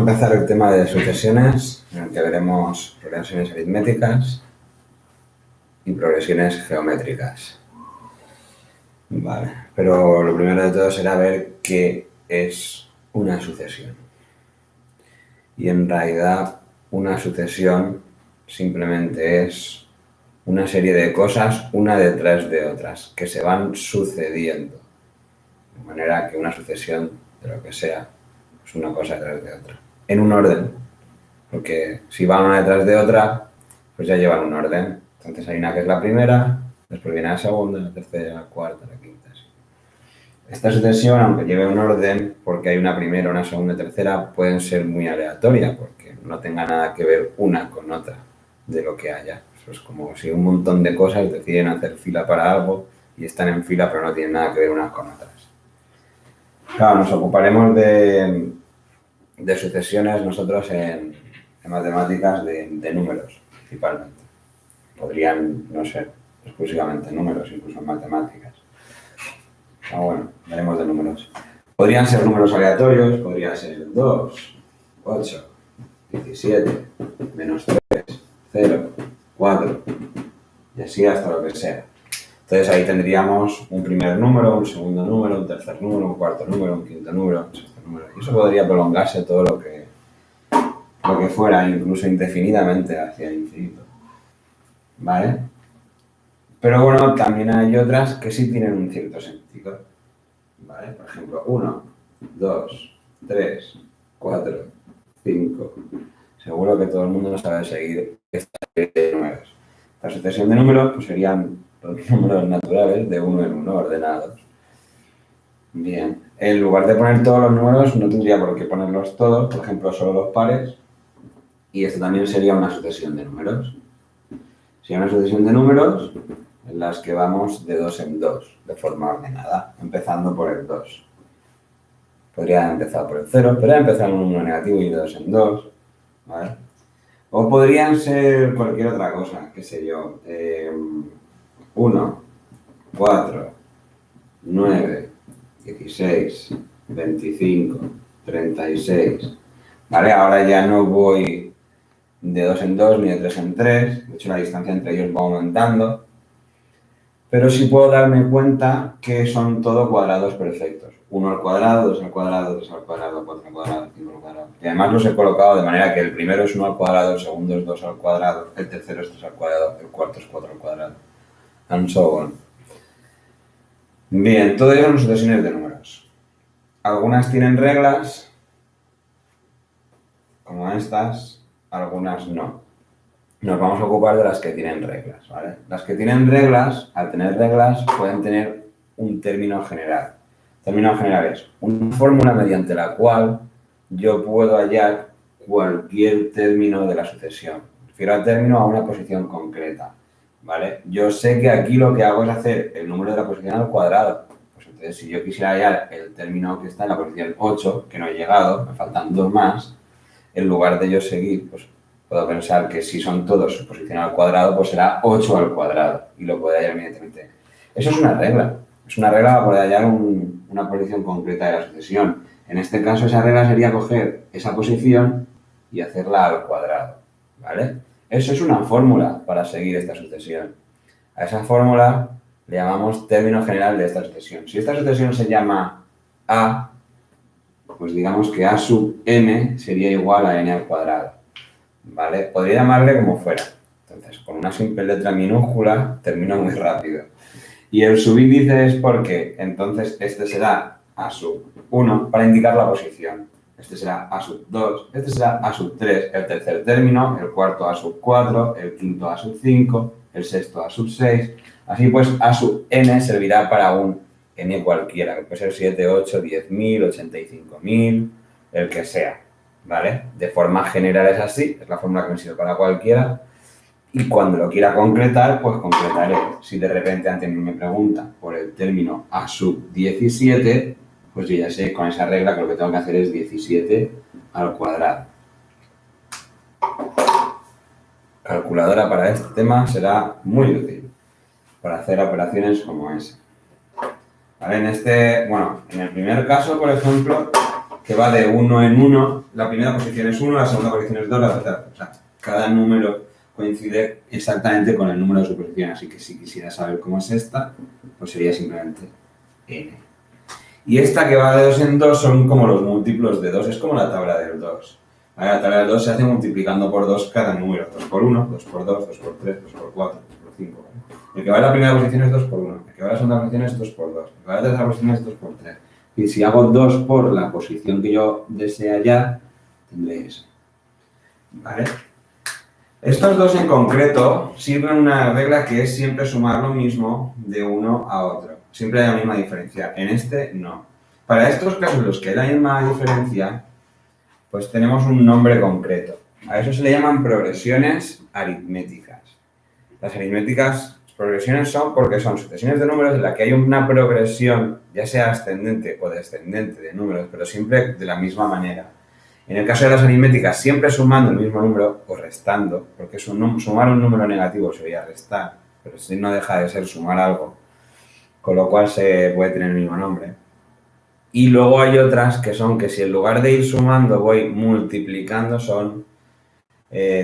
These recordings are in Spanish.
empezar el tema de sucesiones, en el que veremos progresiones aritméticas y progresiones geométricas. Vale, pero lo primero de todo será ver qué es una sucesión. Y en realidad una sucesión simplemente es una serie de cosas una detrás de otras que se van sucediendo. De manera que una sucesión de lo que sea es una cosa detrás de otra. En un orden. Porque si van una detrás de otra, pues ya llevan un orden. Entonces hay una que es la primera, después viene la segunda, la tercera, la cuarta, la quinta. Así. Esta sucesión, aunque lleve un orden, porque hay una primera, una segunda y tercera, pueden ser muy aleatorias, porque no tenga nada que ver una con otra de lo que haya. Eso es como si un montón de cosas deciden hacer fila para algo y están en fila, pero no tienen nada que ver unas con otras. Claro, nos ocuparemos de sucesiones nosotros en matemáticas de números, principalmente. Podrían no ser exclusivamente números, incluso en matemáticas. Bueno, veremos de números. Podrían ser números aleatorios, podría ser 2, 8, 17, menos 3, 0, 4, y así hasta lo que sea. Entonces ahí tendríamos un primer número, un segundo número, un tercer número, un cuarto número, un quinto número, un sexto número. Y eso podría prolongarse todo lo que fuera, incluso indefinidamente hacia el infinito. ¿Vale? Pero bueno, también hay otras que sí tienen un cierto sentido. ¿Vale? Por ejemplo, 1, 2, 3, 4, 5. Seguro que todo el mundo no sabe seguir esta serie de números. La sucesión de números pues serían los números naturales de uno en uno ordenados. Bien, en lugar de poner todos los números, no tendría por qué ponerlos todos, por ejemplo, solo los pares. Y esto también sería una sucesión de números. Sería una sucesión de números en las que vamos de 2 en 2, de forma ordenada, empezando por el 2. Podría empezar por el 0, podría empezar en un número negativo y de 2 en 2, ¿vale? O podrían ser cualquier otra cosa, qué sé yo, 1, 4, 9, 16, 25, 36, ¿vale? Ahora ya no voy de 2 en 2 ni de 3 en 3, de hecho la distancia entre ellos va aumentando, pero sí puedo darme cuenta que son todo cuadrados perfectos. 1 al cuadrado, 2 al cuadrado, 3 al cuadrado, 4 al cuadrado, 5 al cuadrado. Y además los he colocado de manera que el primero es 1 al cuadrado, el segundo es 2 al cuadrado, el tercero es 3 al cuadrado, el cuarto es 4 al cuadrado. And so on. Bien, todo ello son sucesiones de números. Algunas tienen reglas, como estas, algunas no. Nos vamos a ocupar de las que tienen reglas, ¿vale? Las que tienen reglas, al tener reglas, pueden tener un término general. El término general es una fórmula mediante la cual yo puedo hallar cualquier término de la sucesión. Refiero al término a una posición concreta, ¿vale? Yo sé que aquí lo que hago es hacer el número de la posición al cuadrado. Pues entonces, si yo quisiera hallar el término que está en la posición 8, que no he llegado, me faltan 2 más, en lugar de yo seguir, pues puedo pensar que si son todos su posición al cuadrado, pues será 8 al cuadrado y lo puedo hallar inmediatamente. Eso es una regla. Es una regla para poder hallar una posición concreta de la sucesión. En este caso, esa regla sería coger esa posición y hacerla al cuadrado, ¿vale? Eso es una fórmula para seguir esta sucesión. A esa fórmula le llamamos término general de esta sucesión. Si esta sucesión se llama A, pues digamos que A sub n sería igual a n al cuadrado, ¿vale? Podría llamarle como fuera. Entonces, con una simple letra minúscula termino muy rápido. Y el subíndice es porque entonces este será A sub 1 para indicar la posición. Este será A sub 2, este será A sub 3, el tercer término, el cuarto A sub 4, el quinto A sub 5, el sexto A sub 6. Así pues, A sub n servirá para un n cualquiera, que puede ser 7, 8, 10.000, 85.000, el que sea, ¿vale? De forma general es así, es la fórmula que me sirve para cualquiera. Y cuando lo quiera concretar, pues concretaré. Si de repente alguien me pregunta por el término A sub 17, pues yo ya sé con esa regla que lo que tengo que hacer es 17 al cuadrado. Calculadora para este tema será muy útil para hacer operaciones como esa. ¿Vale? En el primer caso, por ejemplo, que va de 1 en 1, la primera posición es 1, la segunda posición es 2, la tercera. O sea, cada número coincide exactamente con el número de su posición, así que si quisiera saber cómo es esta, pues sería simplemente n. Y esta que va de 2 en 2 son como los múltiplos de 2, es como la tabla del 2. La tabla del 2 se hace multiplicando por 2 cada número, 2 por 1, 2 por 2, 2 por 3, 2 por 4, 2 por 5. ¿Vale? El que va en la primera posición es 2 por 1, el que va en la segunda posición es 2 por 2, el que va en la tercera posición es 2 por 3. Y si hago 2 por la posición que yo desee hallar, tendré eso. ¿Vale? Estos dos en concreto sirven una regla que es siempre sumar lo mismo de uno a otro. Siempre hay la misma diferencia. En este, no. Para estos casos en los que hay la misma diferencia, pues tenemos un nombre concreto. A eso se le llaman progresiones aritméticas. Las aritméticas, progresiones son porque son sucesiones de números en las que hay una progresión, ya sea ascendente o descendente de números, pero siempre de la misma manera. En el caso de las aritméticas, siempre sumando el mismo número o restando, porque sumar un número negativo sería restar, pero si no deja de ser sumar algo, con lo cual se puede tener el mismo nombre. Y luego hay otras que son que si en lugar de ir sumando voy multiplicando,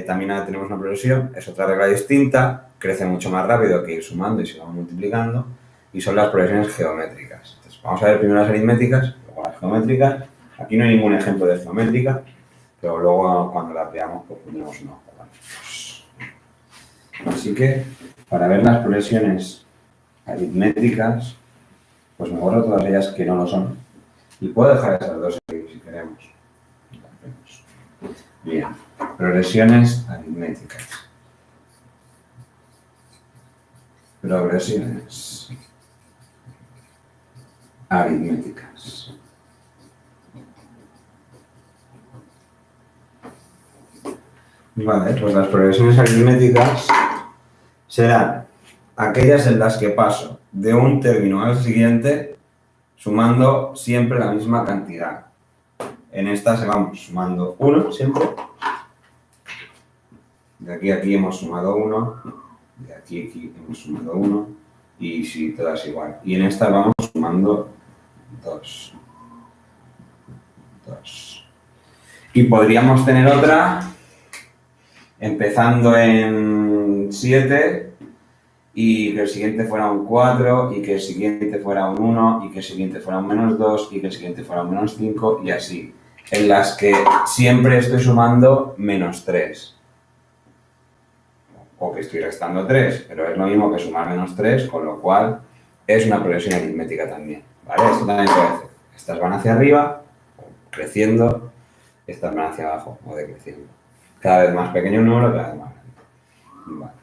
también tenemos una progresión, es otra regla distinta, crece mucho más rápido que ir sumando y si vamos multiplicando, y son las progresiones geométricas. Entonces, vamos a ver primero las aritméticas, luego las geométricas. Aquí no hay ningún ejemplo de geométrica, pero luego cuando las veamos pues pondremos unos cuantos. Así que, para ver las progresiones aritméticas, pues me borro todas ellas que no lo son. Y puedo dejar esas dos aquí si queremos. Bien, progresiones aritméticas. Progresiones aritméticas. Vale, pues las progresiones aritméticas serán aquellas en las que paso de un término al siguiente sumando siempre la misma cantidad. En estas vamos sumando 1 siempre. De aquí a aquí hemos sumado 1. De aquí a aquí hemos sumado 1. Y sí, todas igual. Y en estas vamos sumando 2. 2. Y podríamos tener otra empezando en 7 y que el siguiente fuera un 4 y que el siguiente fuera un 1 y que el siguiente fuera un -2 y que el siguiente fuera un -5 y así. En las que siempre estoy sumando -3. O que estoy restando 3, pero es lo mismo que sumar -3, con lo cual es una progresión aritmética también. ¿Vale? Esto también puede hacer. Estas van hacia arriba, creciendo, estas van hacia abajo, o decreciendo. Cada vez más pequeño el número, cada vez más grande. Vale.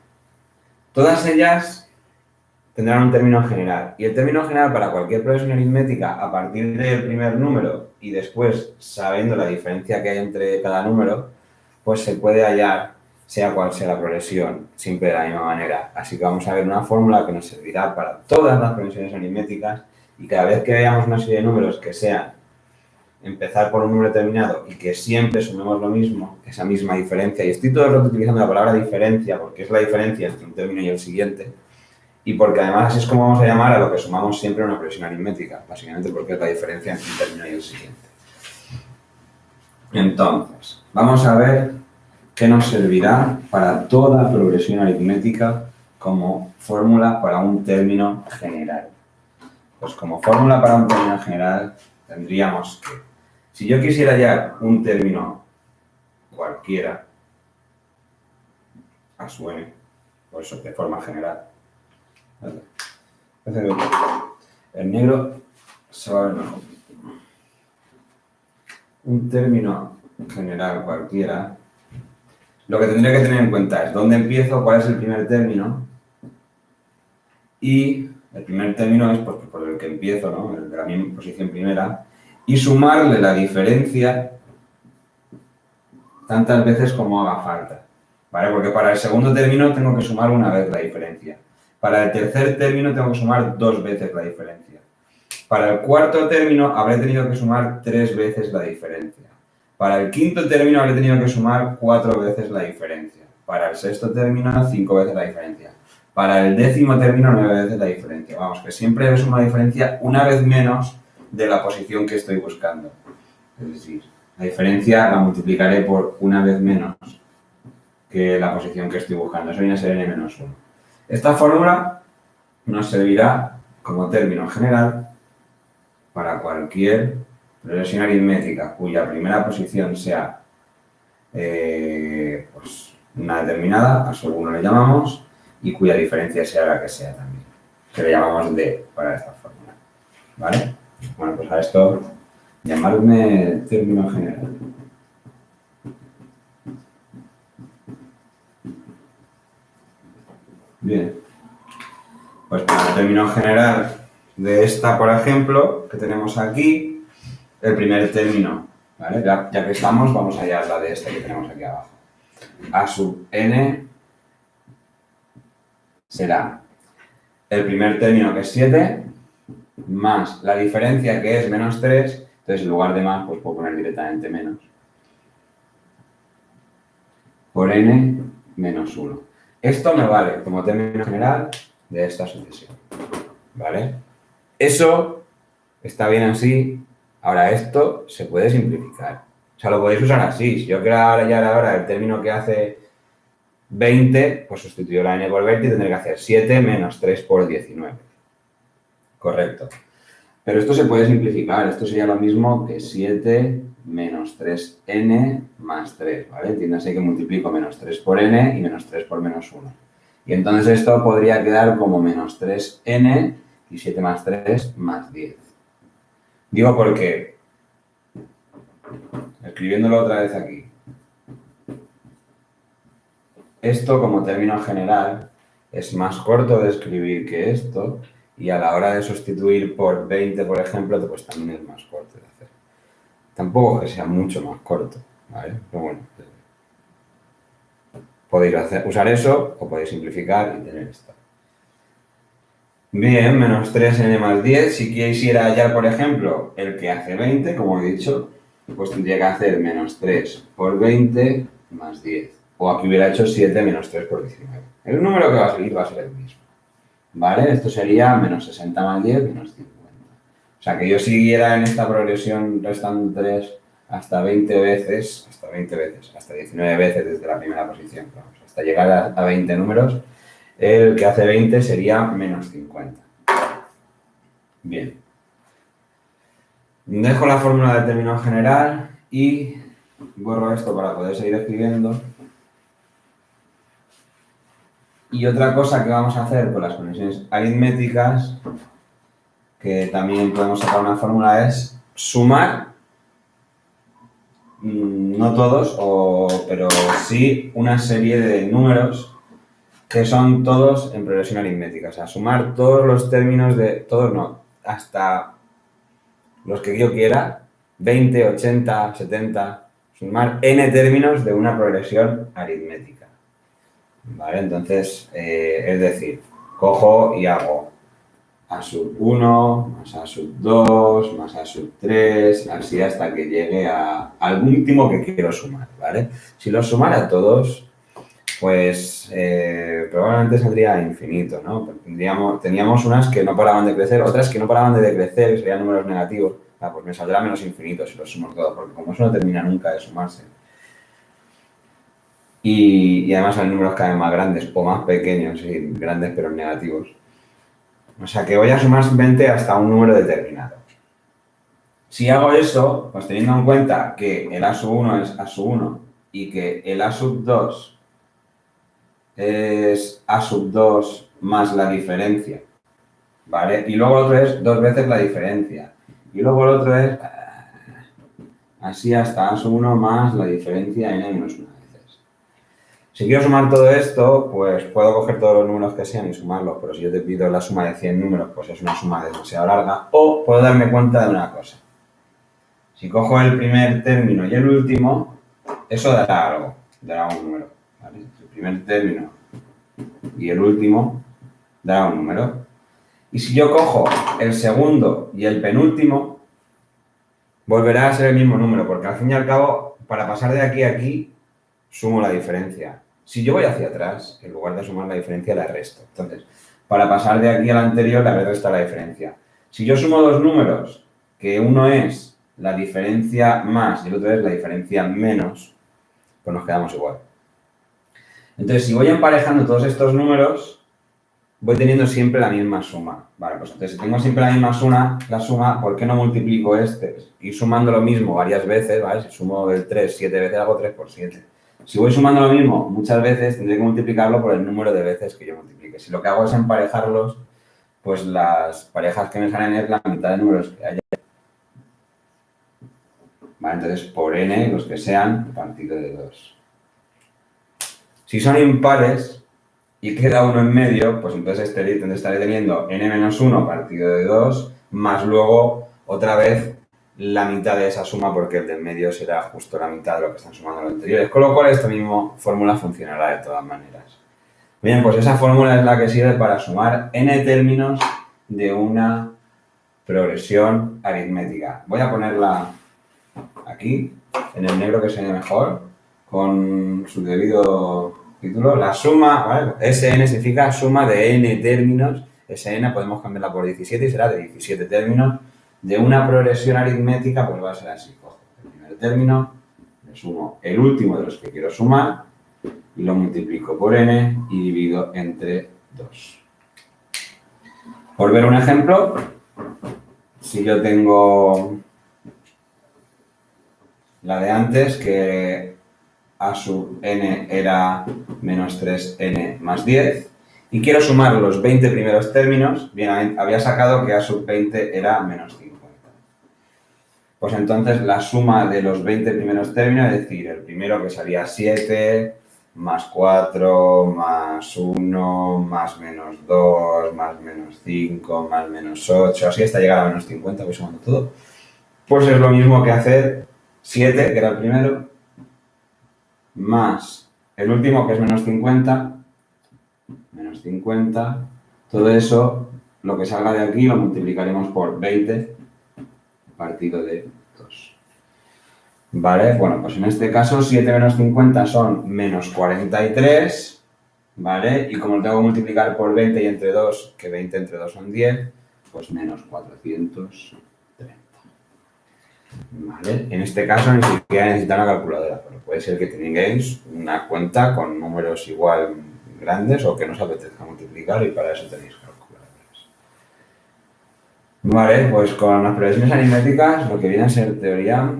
Todas ellas tendrán un término general. Y el término general para cualquier progresión aritmética, a partir del primer número y después sabiendo la diferencia que hay entre cada número, pues se puede hallar, sea cual sea la progresión, siempre de la misma manera. Así que vamos a ver una fórmula que nos servirá para todas las progresiones aritméticas y cada vez que veamos una serie de números que sean empezar por un número determinado y que siempre sumemos lo mismo, esa misma diferencia, y estoy todo el rato utilizando la palabra diferencia porque es la diferencia entre un término y el siguiente, y porque además así es como vamos a llamar a lo que sumamos siempre una progresión aritmética, básicamente porque es la diferencia entre un término y el siguiente. Entonces, vamos a ver qué nos servirá para toda progresión aritmética como fórmula para un término general. Pues como fórmula para un término general tendríamos que, si yo quisiera hallar un término cualquiera, a su n, por eso de forma general, ¿vale? El negro se va a ver mejor. Un término general cualquiera, lo que tendría que tener en cuenta es dónde empiezo, cuál es el primer término, y el primer término es por el que empiezo, ¿no? El de la misma posición primera, y sumarle la diferencia tantas veces como haga falta, ¿vale? Porque para el segundo término tengo que sumar una vez la diferencia. Para el tercer término tengo que sumar 2 veces la diferencia. Para el cuarto término habré tenido que sumar 3 veces la diferencia. Para el quinto término habré tenido que sumar 4 veces la diferencia. Para el sexto término 5 veces la diferencia. Para el décimo término 9 veces la diferencia. Vamos, que siempre es una diferencia una vez menos de la posición que estoy buscando. Es decir, la diferencia la multiplicaré por una vez menos que la posición que estoy buscando. Eso viene a ser n menos 1. Esta fórmula nos servirá como término general para cualquier progresión aritmética cuya primera posición sea pues una determinada, a su 1 le llamamos, y cuya diferencia sea la que sea también, que le llamamos d para esta fórmula. ¿Vale? Bueno, pues a esto llamadme término general. Bien. Pues para el término general de esta, por ejemplo, que tenemos aquí, el primer término, ¿vale? Ya que estamos, vamos a hallar la de este que tenemos aquí abajo. A sub n será el primer término, que es 7, más la diferencia, que es menos 3, entonces en lugar de más, pues puedo poner directamente menos, por n menos 1. Esto me vale como término general de esta sucesión, ¿vale? Eso está bien así. Ahora, esto se puede simplificar. O sea, lo podéis usar así. Si yo quiero hallar ahora el término que hace 20, pues sustituyo la n por 20 y tendré que hacer 7 menos 3 por 19. Correcto. Pero esto se puede simplificar. Esto sería lo mismo que 7 menos 3n más 3, ¿vale? Entiéndase que multiplico menos 3 por n y menos 3 por menos 1. Y entonces esto podría quedar como menos 3n y 7 más 3 más 10. Digo porque, escribiéndolo otra vez aquí, esto como término general es más corto de escribir que esto y a la hora de sustituir por 20, por ejemplo, pues también es más corto de hacer. Tampoco que sea mucho más corto, ¿vale? Pero bueno, podéis usar eso o podéis simplificar y tener esto. Bien, menos 3n más 10. Si quisiera hallar, por ejemplo, el que hace 20, como he dicho, pues tendría que hacer menos 3 por 20 más 10. O aquí hubiera hecho 7 menos 3 por 19. El número que va a salir va a ser el mismo. ¿Vale? Esto sería menos 60 más 10 menos 50. O sea, que yo siguiera en esta progresión restando 3 hasta 20 veces, hasta 19 veces desde la primera posición, vamos, hasta llegar a 20 números. El que hace 20 sería menos 50. Bien. Dejo la fórmula del término general y borro esto para poder seguir escribiendo. Y otra cosa que vamos a hacer con las conexiones aritméticas, que también podemos sacar una fórmula, es sumar, no todos, pero sí una serie de números que son todos en progresión aritmética. O sea, sumar todos los términos de... Todos no, hasta los que yo quiera, 20, 80, 70, sumar n términos de una progresión aritmética. ¿Vale? Entonces, es decir, cojo y hago a sub 1, más a sub 2, más a sub 3, así hasta que llegue al último que quiero sumar, ¿vale? Si los sumara todos, pues probablemente saldría infinito, ¿no? Teníamos unas que no paraban de crecer, otras que no paraban de decrecer, que serían números negativos. Pues me saldrá menos infinito si los sumo todos, porque como eso no termina nunca de sumarse. Y además hay números cada vez más grandes o más pequeños, sí, grandes pero negativos. O sea que voy a sumar simplemente hasta un número determinado. Si hago eso, pues teniendo en cuenta que el a sub 1 es a sub 1 y que el a sub 2 es a sub 2 más la diferencia, ¿vale? Y luego el otro es 2 veces la diferencia. Y luego el otro es así hasta a sub 1 más la diferencia n menos 1 veces. Si quiero sumar todo esto, pues puedo coger todos los números que sean y sumarlos, pero si yo te pido la suma de 100 números, pues es una suma demasiado larga. O puedo darme cuenta de una cosa. Si cojo el primer término y el último, eso dará algo, dará un número, ¿vale? El primer término y el último dará un número. Y si yo cojo el segundo y el penúltimo, volverá a ser el mismo número, porque al fin y al cabo, para pasar de aquí a aquí, sumo la diferencia. Si yo voy hacia atrás, en lugar de sumar la diferencia, la resto. Entonces, para pasar de aquí al anterior, la voy a restar la diferencia. Si yo sumo dos números, que uno es la diferencia más y el otro es la diferencia menos, pues nos quedamos igual. Entonces, si voy emparejando todos estos números, voy teniendo siempre la misma suma. Vale, pues entonces si tengo siempre la misma suma, ¿por qué no multiplico este? Ir sumando lo mismo varias veces, ¿vale? Si sumo el 3 7 veces, hago 3 por 7. Si voy sumando lo mismo muchas veces, tendré que multiplicarlo por el número de veces que yo multiplique. Si lo que hago es emparejarlos, pues las parejas que me salen es la mitad de números que haya. Vale, entonces por n, los que sean, partido de 2. Si son impares y queda uno en medio, pues entonces estaré teniendo n-1 partido de 2, más luego otra vez la mitad de esa suma, porque el de en medio será justo la mitad de lo que están sumando los anteriores. Con lo cual, esta misma fórmula funcionará de todas maneras. Bien, pues esa fórmula es la que sirve para sumar n términos de una progresión aritmética. Voy a ponerla aquí, en el negro que se ve mejor, con su debido título. La suma, ¿vale? Sn significa suma de n términos. Sn podemos cambiarla por 17 y será de 17 términos. De una progresión aritmética, pues va a ser así. Cojo el primer término, le sumo el último de los que quiero sumar y lo multiplico por n y divido entre 2. Por ver un ejemplo, si yo tengo la de antes, que a sub n era menos 3n más 10, y quiero sumar los 20 primeros términos, bien, había sacado que a sub 20 era menos 50. Pues entonces la suma de los 20 primeros términos, es decir, el primero que sería 7, más 4, más 1, más menos 2, más menos 5, más menos 8, así hasta llegar a menos 50, voy sumando todo. Pues es lo mismo que hacer 7, que era el primero, más el último, que es menos 50, todo eso, lo que salga de aquí lo multiplicaremos por 20 partido de 2. ¿Vale? Bueno, pues en este caso 7 menos 50 son menos 43, ¿vale? Y como lo tengo que multiplicar por 20 y entre 2, que 20 entre 2 son 10, pues menos 430. ¿Vale? En este caso ni siquiera necesitan una calculadora, pero puede ser que tengáis una cuenta con números igual grandes o que no os apetezca multiplicar y para eso tenéis calculadoras. Vale, pues con las progresiones aritméticas lo que viene a ser teoría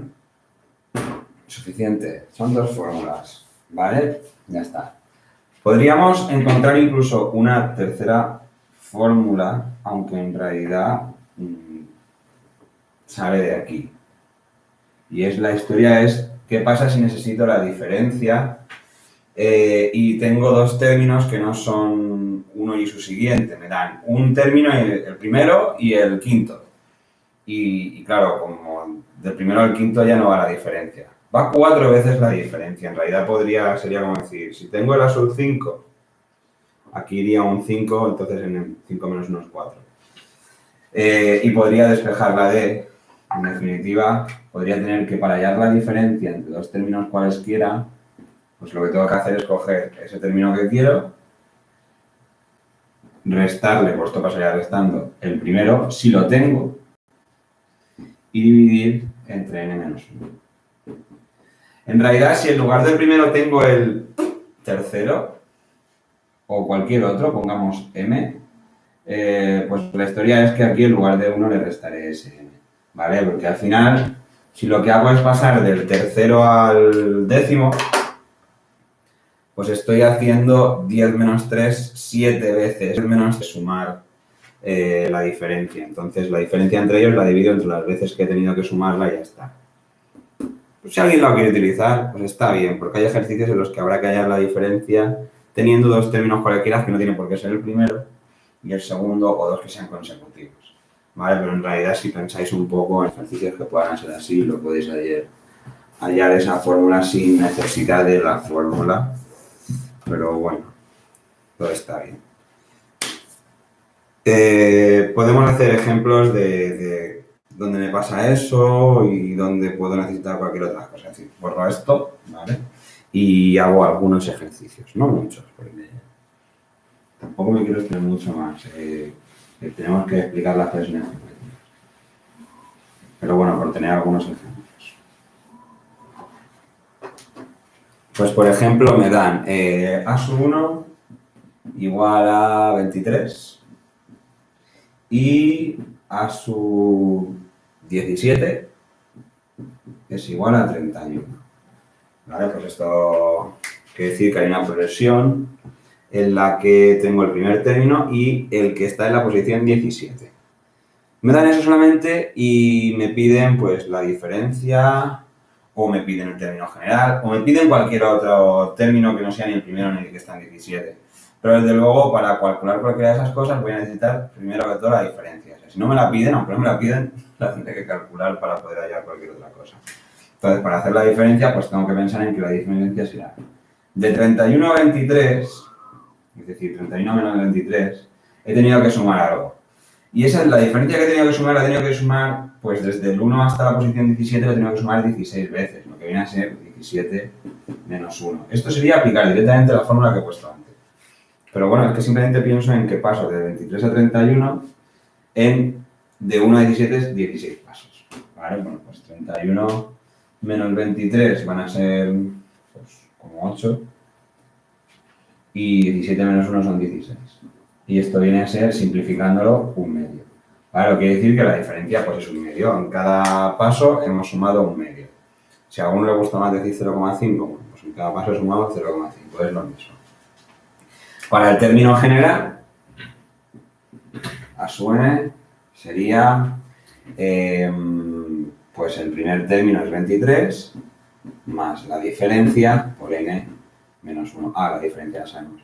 suficiente. Son dos fórmulas, ¿vale? Ya está. Podríamos encontrar incluso una tercera fórmula, aunque en realidad sale de aquí. Y la historia es, ¿qué pasa si necesito la diferencia y tengo dos términos que no son uno y su siguiente? Me dan un término, el primero y el quinto. Y claro, como del primero al quinto ya no va la diferencia. Va 4 veces la diferencia. En realidad sería como decir, si tengo el A sub 5, aquí iría un 5, entonces en el 5 menos 1 es 4. Y podría despejar la D. En definitiva, podría tener que, para hallar la diferencia entre dos términos cualesquiera, pues lo que tengo que hacer es coger ese término que quiero, restarle, pues esto pasaría restando el primero, si lo tengo, y dividir entre n menos 1. En realidad, si en lugar del primero tengo el tercero, o cualquier otro, pongamos m, pues la historia es que aquí en lugar de 1 le restaré ese m, ¿vale? Porque al final, si lo que hago es pasar del tercero al décimo, pues estoy haciendo 10 menos 3 7 veces, menos de sumar la diferencia. Entonces, la diferencia entre ellos la divido entre las veces que he tenido que sumarla y ya está. Pues si alguien lo quiere utilizar, pues está bien, porque hay ejercicios en los que habrá que hallar la diferencia teniendo dos términos cualquiera que no tienen por qué ser el primero y el segundo, o dos que sean consecutivos. ¿Vale? Pero en realidad, si pensáis un poco en ejercicios que puedan ser así, lo podéis hallar esa fórmula sin necesidad de la fórmula. Pero bueno, todo está bien. Podemos hacer ejemplos de dónde me pasa eso y dónde puedo necesitar cualquier otra cosa. Es decir, borro esto, ¿vale? Y hago algunos ejercicios, no muchos, porque tampoco me quiero extender mucho más. Tenemos que explicar las progresiones. Pero bueno, por tener algunos ejemplos. Pues, por ejemplo, me dan A sub 1 igual a 23 y A sub 17 es igual a 31. ¿Vale? Pues esto quiere decir que hay una progresión en la que tengo el primer término y el que está en la posición 17. Me dan eso solamente y me piden pues la diferencia, o me piden el término general, o me piden cualquier otro término que no sea ni el primero ni el que está en 17. Pero desde luego, para calcular cualquiera de esas cosas voy a necesitar primero que todo la diferencia. O sea, si no me la piden, aunque no me la piden, la tendré que calcular para poder hallar cualquier otra cosa. Entonces, para hacer la diferencia, pues tengo que pensar en que la diferencia será de 31 a 23, es decir, 31 menos 23, he tenido que sumar algo. Y esa es la diferencia que he tenido que sumar, la he tenido que sumar, pues desde el 1 hasta la posición 17 lo he tenido que sumar 16 veces, lo que viene a ser 17 menos 1. Esto sería aplicar directamente la fórmula que he puesto antes. Pero bueno, es que simplemente pienso en que paso de 23 a 31 de 1 a 17 es 16 pasos. ¿Vale? Bueno, pues 31 menos 23 van a ser pues, como 8 y 17 menos 1 son 16. Y esto viene a ser, simplificándolo, un medio. ¿Vale? Lo que quiere decir que la diferencia pues, es un medio. En cada paso hemos sumado un medio. Si a alguno le gusta más decir 0,5, bueno, pues en cada paso sumamos 0,5, es lo mismo. Para el término general, A sub n sería, pues el primer término es 23, más la diferencia por n menos 1. La diferencia la sabemos.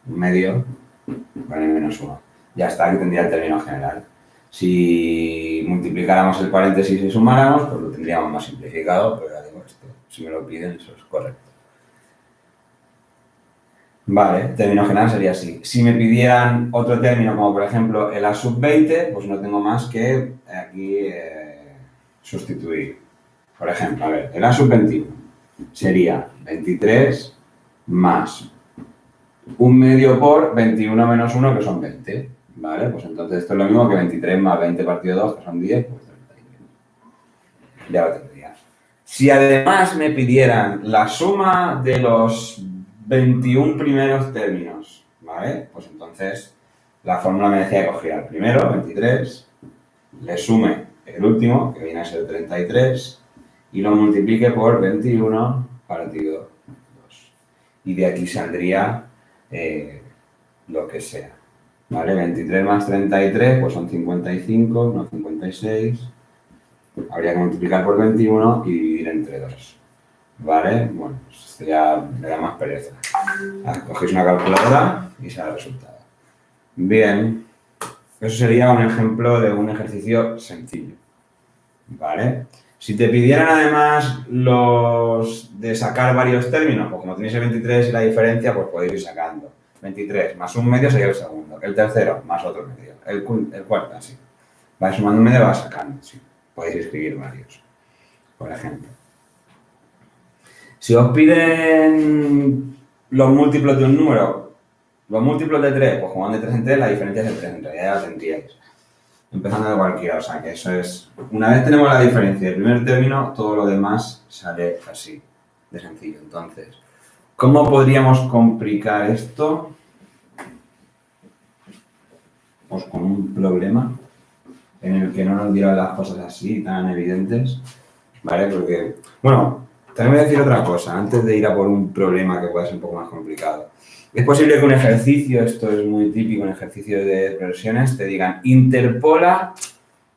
Un medio por n menos 1. Ya está, que tendría el término general. Si multiplicáramos el paréntesis y sumáramos, pues lo tendríamos más simplificado, pero ya digo esto, si me lo piden, eso es correcto. Vale, término general sería así. Si me pidieran otro término, como por ejemplo el A sub 20, pues no tengo más que aquí sustituir. Por ejemplo, a ver, el A sub 21 sería 23 más un medio por 21 menos 1, que son 20. ¿Vale? Pues entonces esto es lo mismo que 23 más 20 partido 2, que son 10, pues 31. Ya lo tendría. Si además me pidieran la suma de los 21 primeros términos, ¿vale? Pues entonces la fórmula me decía que cogiera el primero, 23, le sume el último, que viene a ser 33, y lo multiplique por 21 partido 2. Y de aquí saldría lo que sea. ¿Vale? 23 más 33, pues son 55, no 56. Habría que multiplicar por 21 y dividir entre 2. ¿Vale? Bueno, pues esto ya me da más pereza. Cogéis una calculadora y sale el resultado. Bien, eso sería un ejemplo de un ejercicio sencillo. ¿Vale? Si te pidieran además los de sacar varios términos, pues como tenéis el 23 y la diferencia, pues podéis ir sacando. 23 más un medio sería el segundo, el tercero más otro medio, el cuarto, así. Vais sumando un medio, vas sacando, sí. Podéis escribir varios, por ejemplo. Si os piden los múltiplos de un número, los múltiplos de 3, pues jugando de 3 en 3, la diferencia es de 3, en realidad ya la tendríais. Empezando de cualquiera, o sea que eso es... Una vez tenemos la diferencia del primer término, todo lo demás sale así, de sencillo. Entonces, ¿cómo podríamos complicar esto? Pues con un problema en el que no nos dieran las cosas así, tan evidentes, ¿vale? Porque, bueno, también voy a decir otra cosa, antes de ir a por un problema que pueda ser un poco más complicado. Es posible que un ejercicio, esto es muy típico, un ejercicio de progresiones, te digan interpola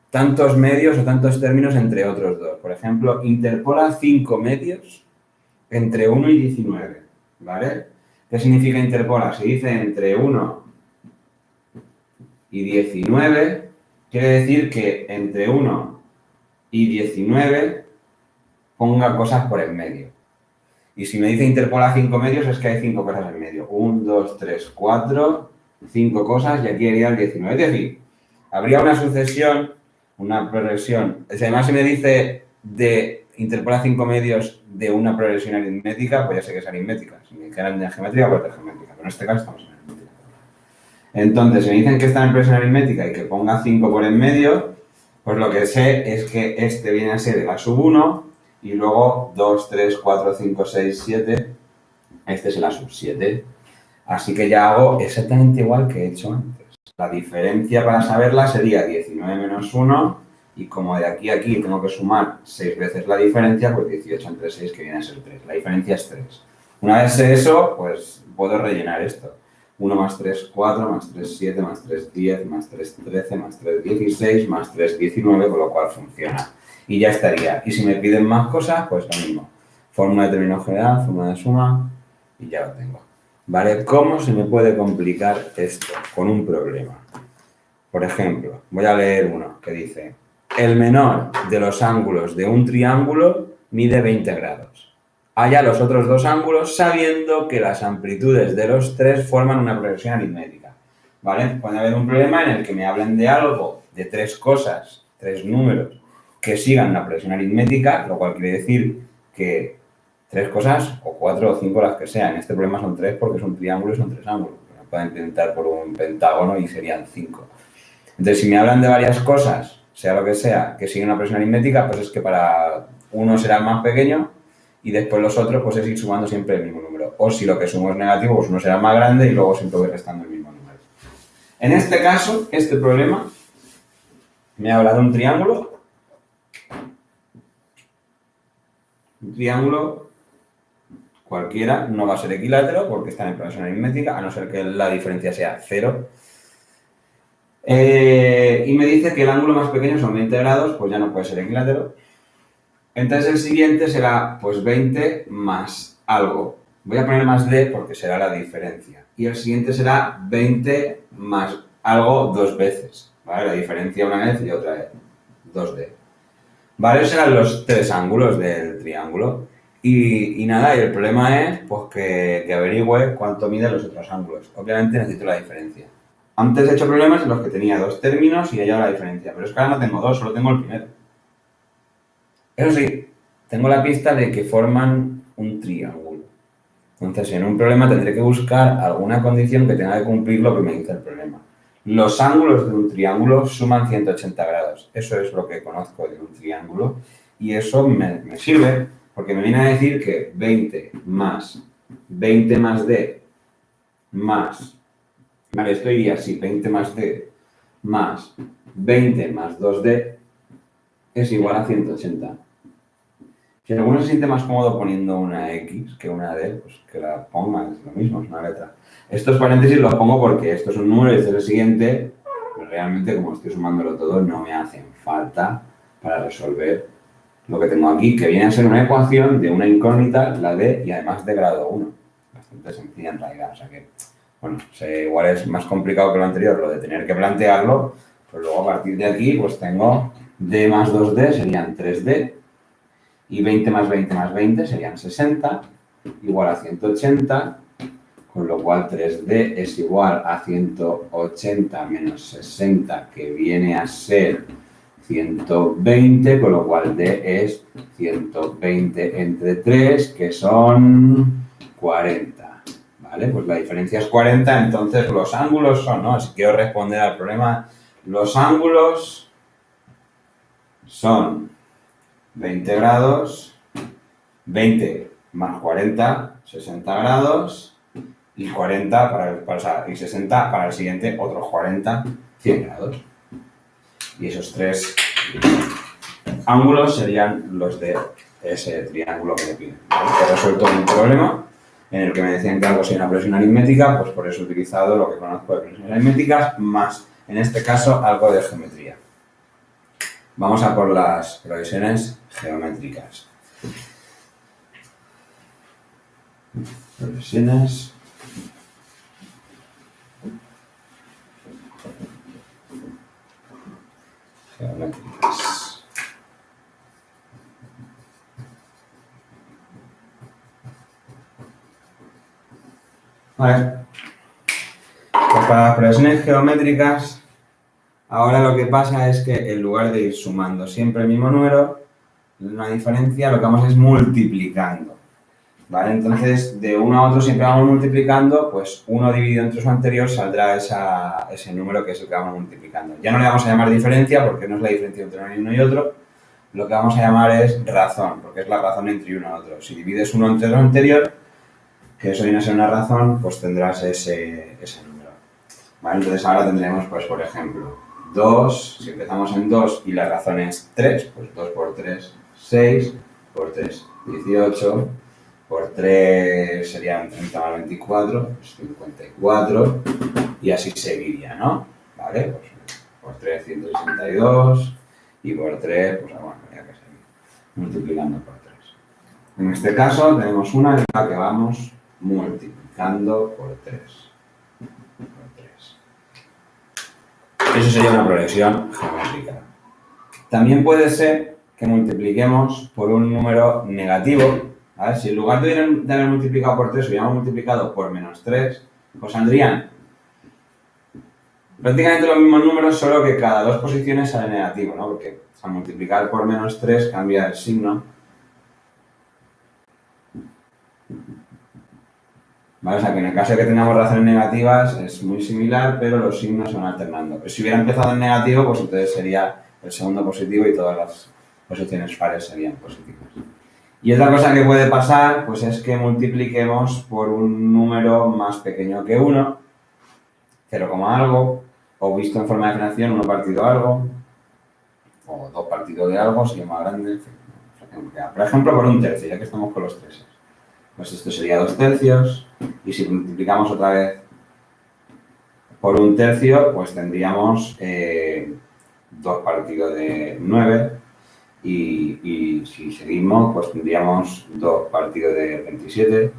tantos medios o tantos términos entre otros dos. Por ejemplo, interpola 5 medios entre 1 y 19, ¿vale? ¿Qué significa interpola? Se dice entre 1 y 19, quiere decir que entre 1 y 19 ponga cosas por el medio. Y si me dice interpola 5 medios, es que hay 5 cosas en medio. 1, 2, 3, 4, 5 cosas y aquí iría el 19. Es decir, habría una sucesión, una progresión. Además, si me dice de interpola 5 medios de una progresión aritmética, pues ya sé que es aritmética. Si me dijeran de geométrica, pues de geométrica. Pero en este caso estamos en aritmética. Entonces, si me dicen que está en progresión aritmética y que ponga 5 por en medio, Pues lo que sé es que este viene a ser el A sub 1 y luego 2, 3, 4, 5, 6, 7. Este es el A sub 7. Así que ya hago exactamente igual que he hecho antes. La diferencia para saberla sería 19 menos 1 y como de aquí a aquí tengo que sumar 6 veces la diferencia, pues 18 entre 6 que viene a ser 3. La diferencia es 3. Una vez sé eso, pues puedo rellenar esto. 1 más 3, 4, más 3, 7, más 3, 10, más 3, 13, más 3, 16, más 3, 19, con lo cual funciona. Y ya estaría. Y si me piden más cosas, pues lo mismo. Fórmula de término general, fórmula de suma, y ya lo tengo. ¿Vale? ¿Cómo se me puede complicar esto? Con un problema. Por ejemplo, voy a leer uno que dice: el menor de los ángulos de un triángulo mide 20 grados. Halla los otros dos ángulos sabiendo que las amplitudes de los tres forman una progresión aritmética. ¿Vale? Puede haber un problema en el que me hablen de algo, de tres cosas, tres números, que sigan una progresión aritmética, lo cual quiere decir que tres cosas, o cuatro o cinco, las que sean. En este problema son tres porque es un triángulo y son tres ángulos. No pueden pintar por un pentágono y serían cinco. Entonces, si me hablan de varias cosas, sea lo que sea, que siguen una progresión aritmética, pues es que para uno será el más pequeño y después los otros, pues es ir sumando siempre el mismo número. O si lo que sumo es negativo, pues uno será más grande y luego siempre voy restando el mismo número. En este caso, este problema me habla de un triángulo. Un triángulo cualquiera no va a ser equilátero porque está en progresión aritmética, a no ser que la diferencia sea 0. Y me dice que el ángulo más pequeño son 20 grados, pues ya no puede ser equilátero. Entonces el siguiente será pues 20 más algo. Voy a poner más d porque será la diferencia. Y el siguiente será 20 más algo dos veces. ¿Vale? La diferencia una vez y otra vez. 2d. ¿Vale? Esos serán los tres ángulos del triángulo. Y nada, y el problema es pues que averigüe cuánto miden los otros ángulos. Obviamente necesito la diferencia. Antes he hecho problemas en los que tenía dos términos y he hallado la diferencia, pero es que ahora no tengo dos, solo tengo el primero. Eso sí, tengo la pista de que forman un triángulo. Entonces, en un problema tendré que buscar alguna condición que tenga que cumplir lo que me dice el problema. Los ángulos de un triángulo suman 180 grados. Eso es lo que conozco de un triángulo y eso me sirve porque me viene a decir que 20 más d más... Vale, esto iría así, 20 más d más 20 más 2d es igual a 180. Si alguno se siente más cómodo poniendo una X que una D, pues que la ponga, es lo mismo, es una letra. Estos paréntesis los pongo porque esto es un número y este es el siguiente, pero realmente como estoy sumándolo todo no me hacen falta para resolver lo que tengo aquí, que viene a ser una ecuación de una incógnita, la D, y además de grado 1. Bastante sencilla en realidad, o sea que, bueno, igual es más complicado que lo anterior, lo de tener que plantearlo, pues luego a partir de aquí pues tengo D más 2D serían 3D, y 20 más 20 más 20 serían 60, igual a 180, con lo cual 3D es igual a 180 menos 60, que viene a ser 120, con lo cual D es 120 entre 3, que son 40. ¿Vale? Pues la diferencia es 40, entonces los ángulos son, ¿no? Si quiero responder al problema, los ángulos son 20 grados, 20 más 40, 60 grados, y 40 y 60 para el siguiente, otros 40, 100 grados. Y esos tres ángulos serían los de ese triángulo que me piden. ¿Vale? He resuelto un problema en el que me decían que algo sea una progresión aritmética, pues por eso he utilizado lo que conozco de progresiones aritméticas, más, en este caso, algo de geometría. Vamos a por las progresiones geométricas. Progresiones geométricas. Vale. Pues para las progresiones geométricas, ahora lo que pasa es que en lugar de ir sumando siempre el mismo número, una diferencia, lo que vamos es multiplicando. ¿vale? Entonces, de uno a otro siempre vamos multiplicando, pues 1 dividido entre su anterior saldrá ese número que es el que vamos multiplicando. Ya no le vamos a llamar diferencia porque no es la diferencia entre uno y otro, lo que vamos a llamar es razón, porque es la razón entre uno y otro. Si divides uno entre lo anterior, que eso viene a ser una razón, pues tendrás ese número. ¿Vale? Entonces ahora tendremos, pues por ejemplo, 2, si empezamos en 2 y la razón es 3, pues 2 por 3, 6, por 3, 18, por 3 serían 30 más 24, pues 54, y así seguiría, ¿no? ¿Vale? Pues por 3, 162, y por 3, pues bueno, ya que seguir multiplicando por 3. En este caso tenemos una en la que vamos multiplicando por 3. Eso sería una progresión geométrica. También puede ser que multipliquemos por un número negativo, ¿vale? Si en lugar de haber multiplicado por 3 hubiéramos multiplicado por menos 3, pues saldrían prácticamente los mismos números, solo que cada dos posiciones sale negativo, ¿no? Porque al multiplicar por menos 3 cambia el signo. ¿Vale? O sea que en el caso de que tengamos razones negativas es muy similar, pero los signos se van alternando. Pero si hubiera empezado en negativo, pues entonces sería el segundo positivo y todas las posiciones pares serían positivas. Y otra cosa que puede pasar, pues es que multipliquemos por un número más pequeño que 1, 0, algo, o visto en forma de fracción, 1 partido algo, o 2 partido de algo, si es más grande. Por ejemplo, por un tercio, ya que estamos con los treses. Pues esto sería 2 tercios, y si multiplicamos otra vez por un tercio, pues tendríamos 2 partido de 9, y si seguimos, pues tendríamos 2 partido de 27,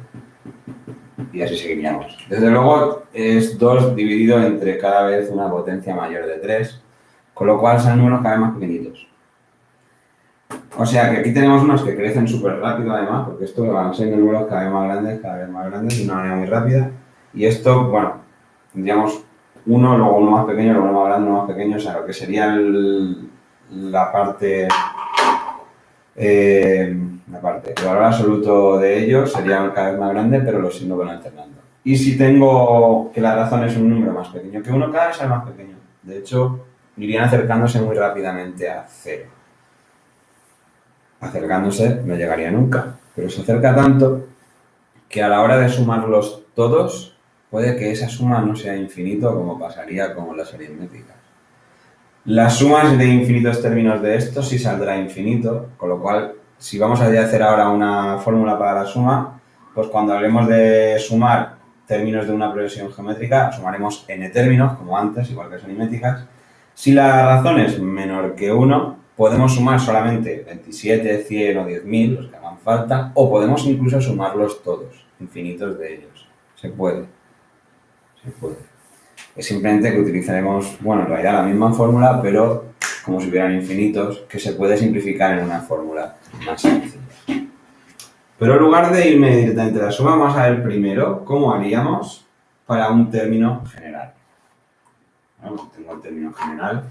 y así seguiríamos. Desde luego es 2 dividido entre cada vez una potencia mayor de 3, con lo cual son números cada vez más pequeñitos. O sea que aquí tenemos unos que crecen súper rápido además, porque esto van siendo números cada vez más grandes, de una manera muy rápida. Y esto, bueno, tendríamos uno, luego uno más pequeño, luego uno más grande, uno más pequeño, o sea, lo que sería la parte, el valor absoluto de ellos sería cada vez más grande, pero los signos van alternando. Y si tengo que la razón es un número más pequeño que 1, cada vez es más pequeño. De hecho, irían acercándose muy rápidamente a 0. Acercándose no llegaría nunca, pero se acerca tanto que a la hora de sumarlos todos, puede que esa suma no sea infinito como pasaría con las aritméticas. Las sumas de infinitos términos de esto sí saldrá infinito, con lo cual, si vamos a hacer ahora una fórmula para la suma, pues cuando hablemos de sumar términos de una progresión geométrica, sumaremos n términos, como antes, igual que las aritméticas. Si la razón es menor que 1, podemos sumar solamente 27, 100 o 10.000, los que hagan falta, o podemos incluso sumarlos todos, infinitos de ellos. Se puede. Se puede. Es simplemente que utilizaremos, bueno, en realidad la misma fórmula, pero como si hubieran infinitos, que se puede simplificar en una fórmula más sencilla. Pero en lugar de irme directamente a la suma, vamos a ver primero cómo haríamos para un término general. Bueno, tengo el término general.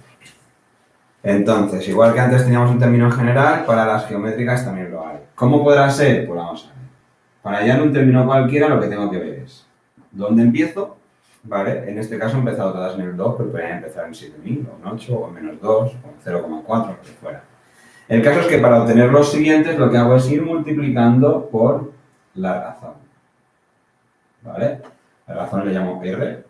Entonces, igual que antes teníamos un término general, para las geométricas también lo hay. ¿Cómo podrá ser? Pues vamos a ver. Para hallar un término cualquiera, lo que tengo que ver es dónde empiezo, ¿vale? En este caso he empezado todas en el 2, pero podrían empezar en 7.000, o en 8, o en menos 2, o en 0,4, lo que fuera. El caso es que para obtener los siguientes, lo que hago es ir multiplicando por la razón, ¿vale? La razón le llamo R.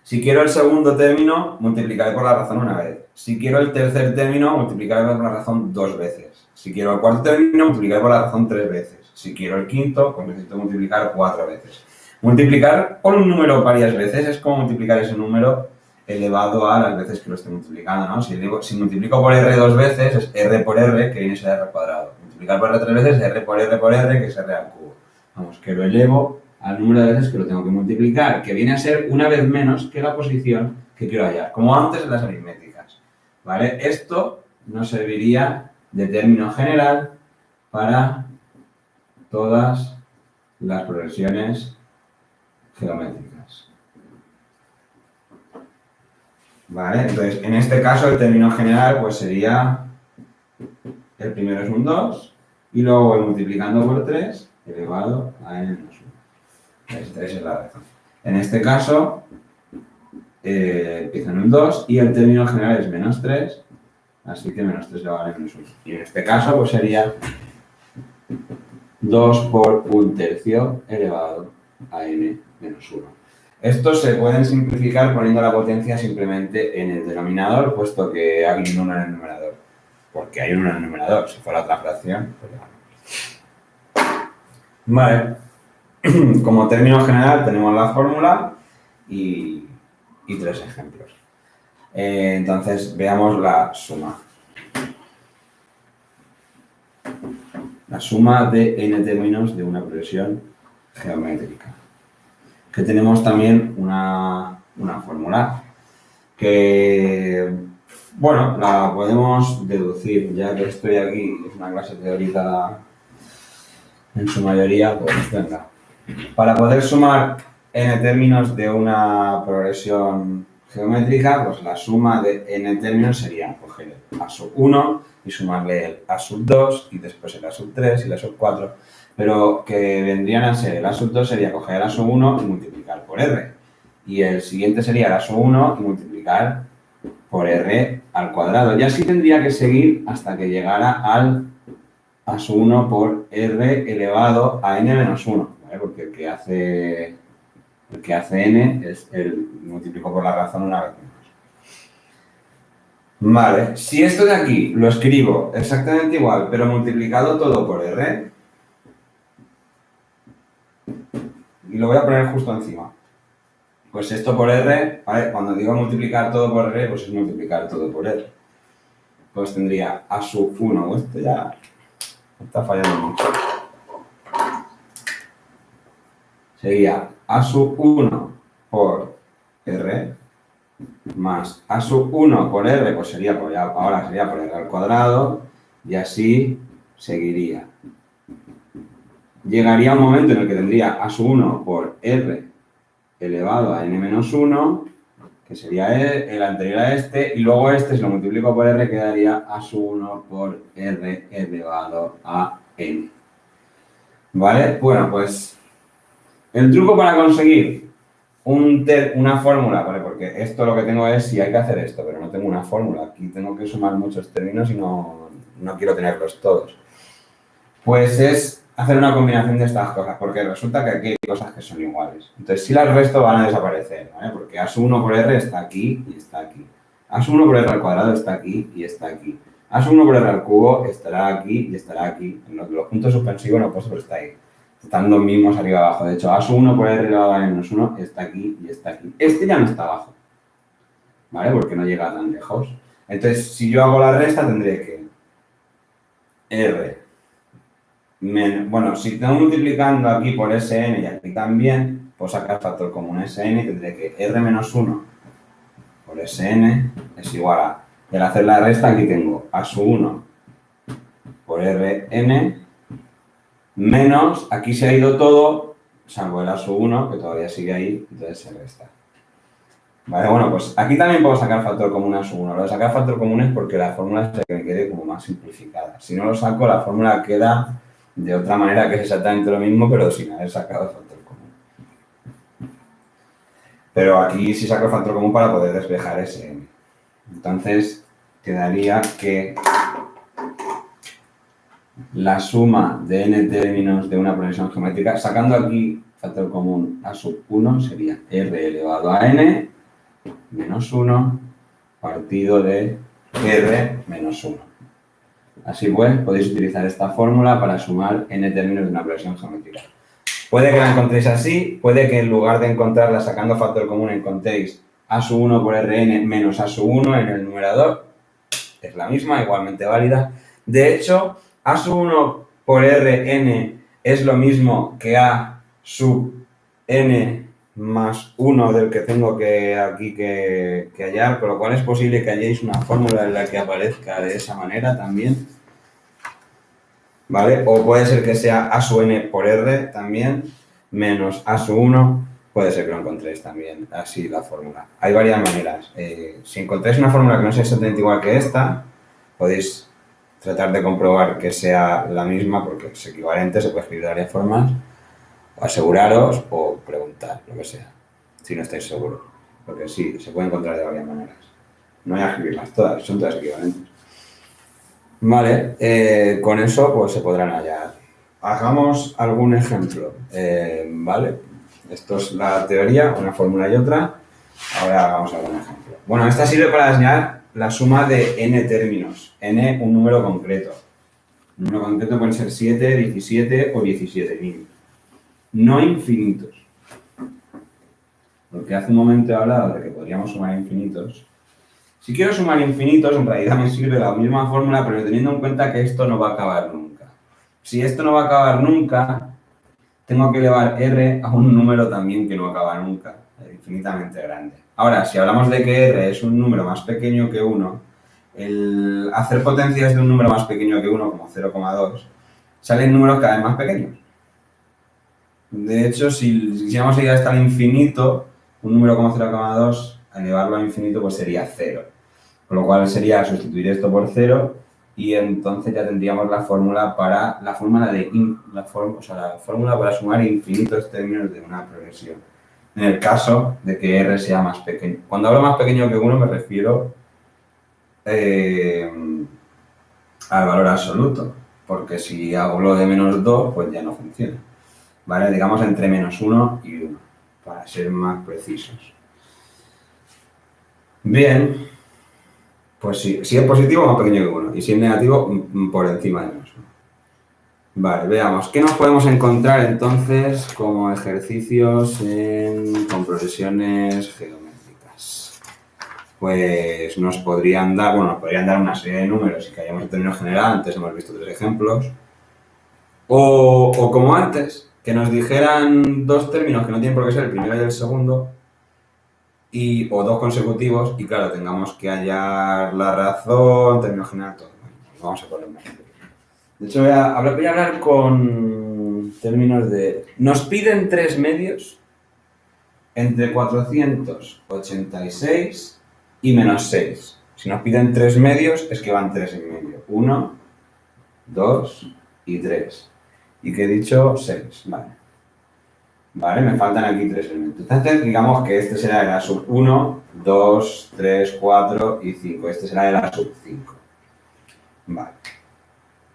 Si quiero el segundo término, multiplicaré por la razón una vez. Si quiero el tercer término, multiplicaré por la razón 2 veces. Si quiero el cuarto término, multiplicaré por la razón 3 veces. Si quiero el quinto, pues necesito multiplicar 4 veces. Multiplicar por un número varias veces es como multiplicar ese número elevado a las veces que lo esté multiplicando, ¿no? Si multiplico por R 2 veces, es R por R, que viene a ser R cuadrado. Multiplicar por R 3 veces es R por R, que es R al cubo. Vamos, que lo elevo al número de veces que lo tengo que multiplicar, que viene a ser una vez menos que la posición que quiero hallar, como antes en las aritméticas, ¿vale? Esto nos serviría de término general para todas las progresiones geométricas. ¿Vale? Entonces, en este caso, el término general pues sería, el primero es un 2, y luego voy multiplicando por 3, elevado a n menos 1. Esa es la razón. En este caso, empieza en un 2 y el término general es menos 3, así que menos 3 elevado a n menos 1. Y en este caso, pues sería 2 por 1/3 elevado a n menos 1. Estos se pueden simplificar poniendo la potencia simplemente en el denominador, puesto que hay un 1 en el numerador. Porque hay un 1 en el numerador. Si fuera otra fracción, pues ya. Vale. Como término general tenemos la fórmula y 3 ejemplos. Entonces, veamos la suma. La suma de n términos de una progresión geométrica. Que tenemos también una fórmula que, bueno, la podemos deducir, ya que estoy aquí, es una clase teórica en su mayoría, pues venga. Para poder sumar n términos de una progresión geométrica, pues la suma de n términos sería coger el a sub 1 y sumarle el a sub 2 y después el a sub 3 y el a sub 4, pero que vendrían a ser el a sub 2 sería coger el a sub 1 y multiplicar por r, y el siguiente sería el a sub 1 y multiplicar por r al cuadrado, y así tendría que seguir hasta que llegara al a sub 1 por r elevado a n menos 1, ¿vale? Porque el que hace n es el multiplico por la razón una vez menos. Vale, si esto de aquí lo escribo exactamente igual, pero multiplicado todo por r, y lo voy a poner justo encima, pues esto por r, ¿vale? Cuando digo multiplicar todo por r, pues es multiplicar todo por r. Pues tendría a sub 1, esto ya está fallando mucho. Sería a sub 1 por r más a sub 1 por r, pues sería por, ahora sería por r al cuadrado, y así seguiría. Llegaría un momento en el que tendría a sub 1 por r elevado a n menos 1, que sería el anterior a este, y luego este, si lo multiplico por r, quedaría a sub 1 por r elevado a n. ¿Vale? Bueno, pues el truco para conseguir una fórmula, ¿vale? Porque esto lo que tengo es, si hay que hacer esto, pero no tengo una fórmula. Aquí tengo que sumar muchos términos y no quiero tenerlos todos. Pues es hacer una combinación de estas cosas, porque resulta que aquí hay cosas que son iguales. Entonces, si las resto van a desaparecer, ¿vale? Porque a sub 1 por r está aquí y está aquí. A sub 1 por r al cuadrado está aquí y está aquí. A sub 1 por r al cubo estará aquí y estará aquí. En los puntos suspensivos no he puesto, pero está ahí. Están los mismos arriba y abajo. De hecho, a sub 1 por r elevado a n menos 1 está aquí y está aquí. Este ya no está abajo, ¿vale? Porque no llega tan lejos. Entonces, si yo hago la resta, tendré que r menos, bueno, si estoy multiplicando aquí por Sn y aquí también, puedo sacar factor común Sn y tendré que r menos 1 por Sn es igual a, y al hacer la resta aquí tengo a sub 1 por Rn menos, aquí se ha ido todo, salvo el a sub 1, que todavía sigue ahí, entonces se resta. Vale, bueno, pues aquí también puedo sacar factor común a sub 1. Lo de sacar factor común es porque la fórmula se me quede como más simplificada. Si no lo saco, la fórmula queda de otra manera, que es exactamente lo mismo, pero sin haber sacado el factor común. Pero aquí sí saco el factor común para poder despejar ese n. Entonces, quedaría que la suma de n términos de una progresión geométrica, sacando aquí factor común a sub 1, sería r elevado a n menos 1 partido de r menos 1. Así pues, podéis utilizar esta fórmula para sumar n términos de una progresión geométrica. Puede que la encontréis así, puede que en lugar de encontrarla sacando factor común encontréis a sub 1 por rn menos a sub 1 en el numerador. Es la misma, igualmente válida. De hecho, a sub 1 por rn es lo mismo que a sub n más 1 del que tengo aquí que hallar, con lo cual es posible que halléis una fórmula en la que aparezca de esa manera también, ¿vale? O puede ser que sea a sub n por r también, menos a sub 1, puede ser que lo encontréis también así la fórmula. Hay varias maneras. Si encontráis una fórmula que no sea exactamente igual que esta, podéis tratar de comprobar que sea la misma, porque es equivalente, se puede escribir de varias formas, o aseguraros o preguntar, lo que sea, si no estáis seguros. Porque sí, se puede encontrar de varias maneras. No voy a escribirlas todas, son todas equivalentes. Vale, con eso pues se podrán hallar. Hagamos algún ejemplo, ¿vale? Esto es la teoría, una fórmula y otra. Ahora hagamos algún ejemplo. Bueno, esta sirve para enseñar la suma de n términos. N, un número concreto. Un número concreto puede ser 7, 17 o 17.000. No infinitos. Porque hace un momento he hablado de que podríamos sumar infinitos. Si quiero sumar infinitos, en realidad me sirve la misma fórmula, pero teniendo en cuenta que esto no va a acabar nunca. Si esto no va a acabar nunca, tengo que elevar r a un número también que no acaba nunca, infinitamente grande. Ahora, si hablamos de que r es un número más pequeño que 1, el hacer potencias de un número más pequeño que 1, como 0,2, salen números cada vez más pequeños. De hecho, si quisiéramos ir hasta el infinito, un número como 0,2, al elevarlo al infinito, pues sería 0. Con lo cual sería sustituir esto por 0 y entonces ya tendríamos la fórmula para la fórmula para sumar infinitos términos de una progresión. En el caso de que r sea más pequeño. Cuando hablo más pequeño que 1 me refiero al valor absoluto, porque si hablo de menos 2, pues ya no funciona. ¿Vale? Digamos entre menos 1 y 1, para ser más precisos. Bien, pues sí, si es positivo, más pequeño que 1, y si es negativo, por encima de menos 1. Vale, veamos, ¿qué nos podemos encontrar entonces como ejercicios con progresiones geométricas? Pues nos podrían dar una serie de números y que hayamos en términos general, antes hemos visto 3 ejemplos, o como antes, que nos dijeran 2 términos que no tienen por qué ser el primero y el segundo, o 2 consecutivos, y claro, tengamos que hallar la razón, términos general, todo. Bueno, vamos a poner un ejemplo. De hecho, voy a hablar con términos de... Nos piden 3 medios entre 486 y menos 6. Si nos piden 3 medios, es que van 3 en medio. 1, 2 y 3. Y que he dicho 6, vale. Vale, me faltan aquí 3 elementos. Entonces, digamos que este será el A sub 1, 2, 3, 4 y 5. Este será el A sub 5. Vale.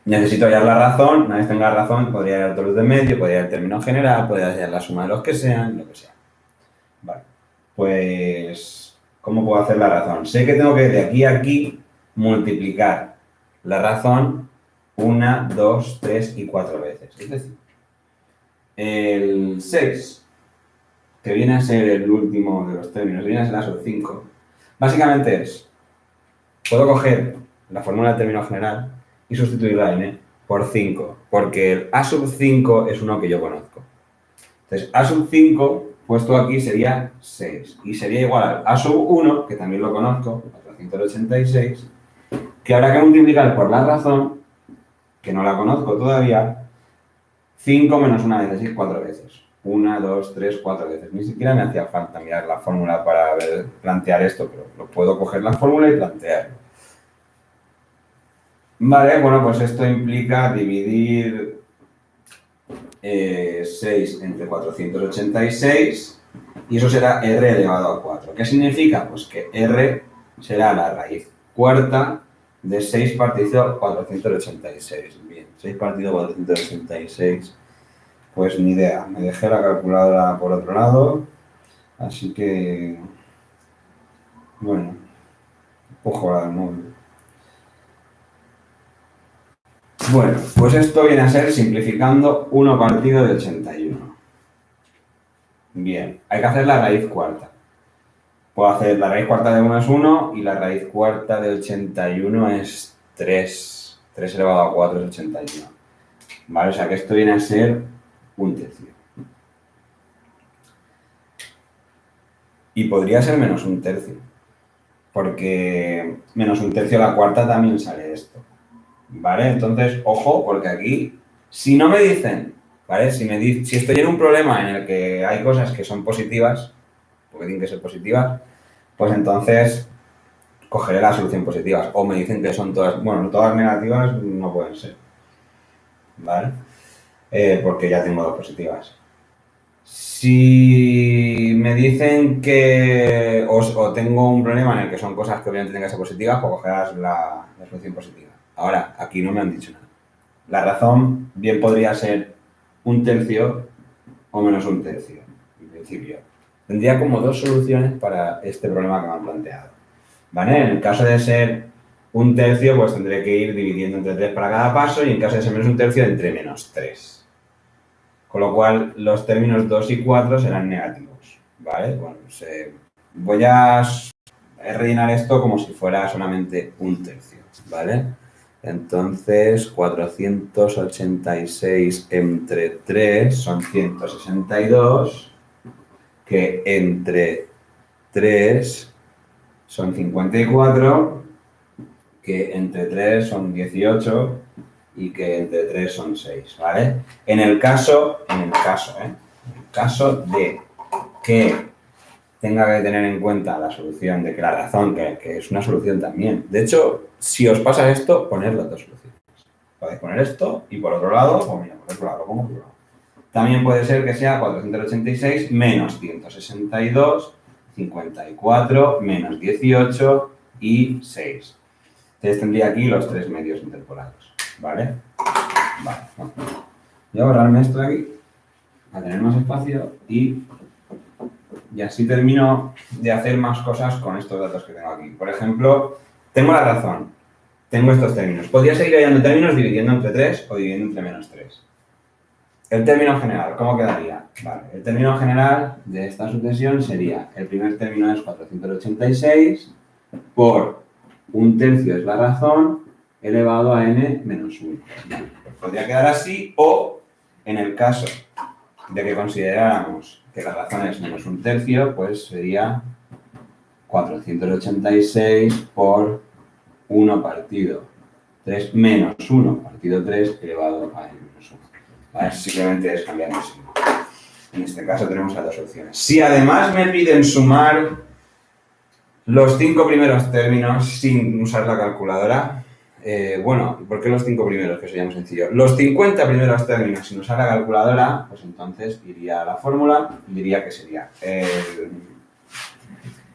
Necesito hallar la razón. Una vez tenga la razón, podría hallar todos los de medio, podría hallar el término general, podría hallar la suma de los que sean, lo que sea. Vale. Pues, ¿cómo puedo hacer la razón? Sé que tengo que de aquí a aquí multiplicar la razón 1, 2, 3 y 4 veces. Es decir, el 6, que viene a ser el último de los términos, viene a ser A sub 5, básicamente puedo coger la fórmula del término general y sustituir la n por 5, porque el A sub 5 es uno que yo conozco. Entonces, A sub 5 puesto aquí sería 6, y sería igual al A sub 1, que también lo conozco, 486, que habrá que multiplicar por la razón, que no la conozco todavía, 5 menos una vez, así 4 veces. 1, 2, 3, 4 veces. Ni siquiera me hacía falta mirar la fórmula para plantear esto, pero lo puedo coger la fórmula y plantearlo. Vale, bueno, pues esto implica dividir 6 entre 486 y eso será r elevado a 4. ¿Qué significa? Pues que r será la raíz cuarta de 6 partido 486. Bien, 6 partido 486, pues ni idea. Me dejé la calculadora por otro lado, así que, bueno, ojo al móvil. Bueno, pues esto viene a ser simplificando 1 partido de 81. Bien, hay que hacer la raíz cuarta. Puedo hacer la raíz cuarta de 1 es 1 y la raíz cuarta de 81 es 3. 3 elevado a 4 es 81. Vale, o sea que esto viene a ser 1 tercio. Y podría ser menos 1 tercio. Porque menos 1 tercio a la cuarta también sale esto. ¿Vale? Entonces, ojo, porque aquí, si no me dicen, ¿vale? Si estoy en un problema en el que hay cosas que son positivas, porque tienen que ser positivas, pues entonces cogeré las soluciones positivas. O me dicen que son todas, bueno, todas negativas no pueden ser, ¿vale? Porque ya tengo dos positivas. Si me dicen que o tengo un problema en el que son cosas que obviamente tienen que ser positivas, pues cogerás la solución positiva. Ahora, aquí no me han dicho nada. La razón bien podría ser 1/3 o menos 1/3, en principio. Tendría como dos soluciones para este problema que me han planteado. ¿Vale? En el caso de ser 1/3, pues tendré que ir dividiendo entre 3 para cada paso y en caso de ser menos 1/3, entre menos 3. Con lo cual, los términos 2 y 4 serán negativos, ¿vale? Bueno, pues, voy a rellenar esto como si fuera solamente 1/3, ¿vale? Entonces, 486 entre 3 son 162, que entre 3 son 54, que entre 3 son 18 y que entre 3 son 6, ¿vale? En el caso de que tenga que tener en cuenta la solución, de que la razón, que es una solución también. De hecho, si os pasa esto, poned las dos soluciones. Podéis poner esto y por otro lado, pues mira, por otro lado, lo pongo por otro lado. También puede ser que sea 486 menos 162, 54, menos 18 y 6. Entonces tendría aquí los tres medios interpolados, ¿vale? Vale, bueno. Voy a borrarme esto de aquí, para tener más espacio y así termino de hacer más cosas con estos datos que tengo aquí. Por ejemplo, tengo la razón, tengo estos términos. Podría seguir hallando términos dividiendo entre 3 o dividiendo entre menos 3. El término general, ¿cómo quedaría? Vale, el término general de esta sucesión sería, el primer término es 486 por 1/3 es la razón elevado a n menos 1. Vale, pues podría quedar así, o en el caso de que consideráramos que la razón es menos 1/3, pues sería 486 por 1 partido 3 menos 1 partido 3 elevado a n menos 1. ¿Vale? Simplemente es cambiar el signo. En este caso tenemos las dos opciones. Si además me piden sumar los 5 primeros términos sin usar la calculadora, bueno, ¿por qué los 5 primeros? Que sería muy sencillo. Los 50 primeros términos sin usar la calculadora, pues entonces iría a la fórmula y diría que sería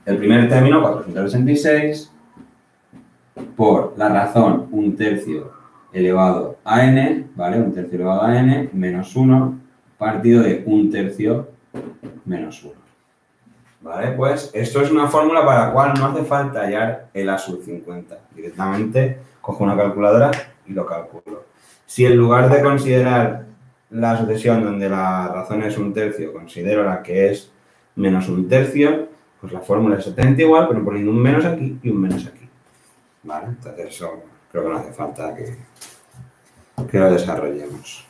el primer término, 486, por la razón 1/3 elevado a n, ¿vale? 1/3 elevado a n, menos 1, partido de 1/3 menos 1. ¿Vale? Pues esto es una fórmula para la cual no hace falta hallar el A sub 50. Directamente cojo una calculadora y lo calculo. Si en lugar de considerar la sucesión donde la razón es 1/3, considero la que es menos 1/3, pues la fórmula es exactamente igual, pero poniendo un menos aquí y un menos aquí. ¿Vale? Entonces eso creo que no hace falta que lo desarrollemos.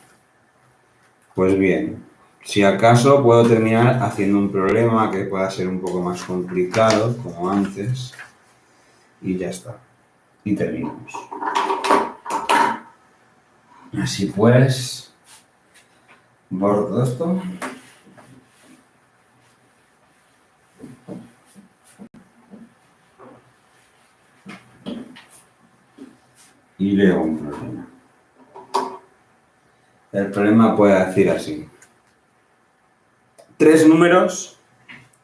Pues bien, si acaso puedo terminar haciendo un problema que pueda ser un poco más complicado, como antes, y ya está. Y terminamos. Así pues, borro todo esto. Y leo un problema. El problema puede decir así. 3 números